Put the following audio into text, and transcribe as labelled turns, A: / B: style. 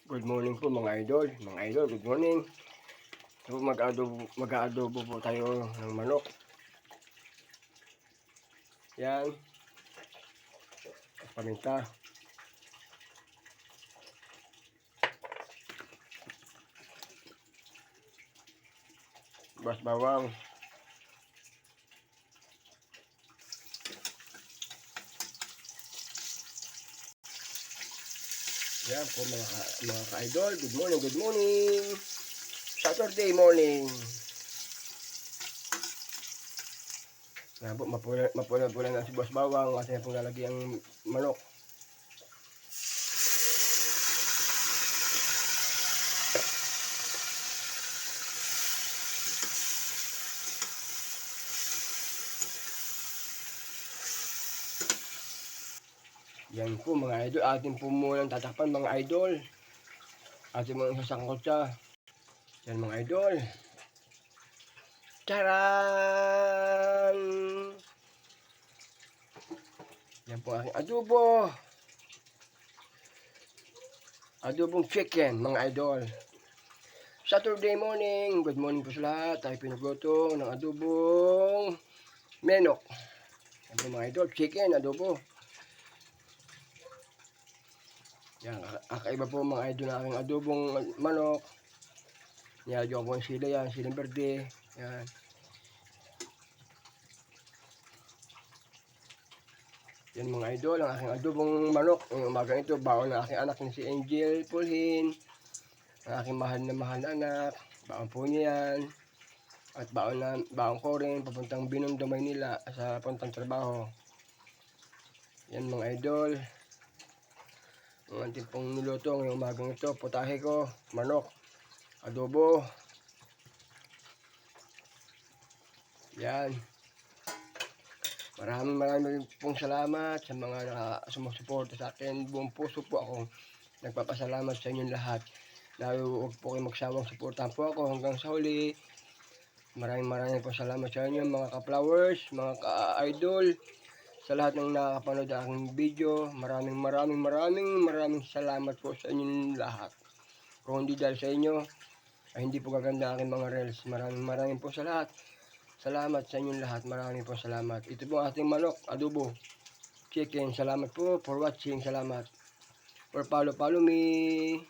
A: Good morning po mga idol. Mga idol, good morning. So mag-aadobo po tayo ng manok. Yan. Paminta. Bawang. Yan po mga ka-idol. Good morning, good morning. Saturday morning. Yan po, mapula na si Boss Bawang. Kasi na po lalagay ang manok. Yan po mga idol, atin po munang tatakpan mga idol. Atin munang sasangkot siya. Yan mga idol. Charan! Yan po aking adobo. Adobong chicken mga idol. Saturday morning, good morning po sa lahat. Tayo pinagluto ng adobong menok. Yan po mga idol, chicken, adobo. Yan, kakaiba po mga idol na aking adobong manok. Nilagyan ko yung sila yan, siling berde. Yan. Yan mga idol, ang aking adobong manok. Ngayong umaga ito, baon ng aking anak ni si Angel Pulhin. Ang aking mahal na anak. Baon po niya yan. At baon ko rin, papuntang Binondo, Maynila sa puntang trabaho. Yan mga idol. Ang ating pong niluto ngayong umagang ito, putahe ko, manok, adobo. Yan. Maraming pong salamat sa mga sumusuporta sa akin. Buong puso po ako nagpapasalamat sa inyong lahat. Lalo huwag po kayo magsawang suportahan po ako hanggang sa huli. Maraming po salamat sa inyo mga ka-flowers, mga ka-idol. Sa lahat ng nakapanood ng aking video, maraming salamat po sa inyong lahat. Kung hindi dahil sa inyo, ay hindi po gaganda aking mga reels. Maraming po sa lahat. Salamat sa inyong lahat. Maraming po salamat. Ito po ating manok, adobo, chicken. Salamat po for watching. Salamat. For follow me.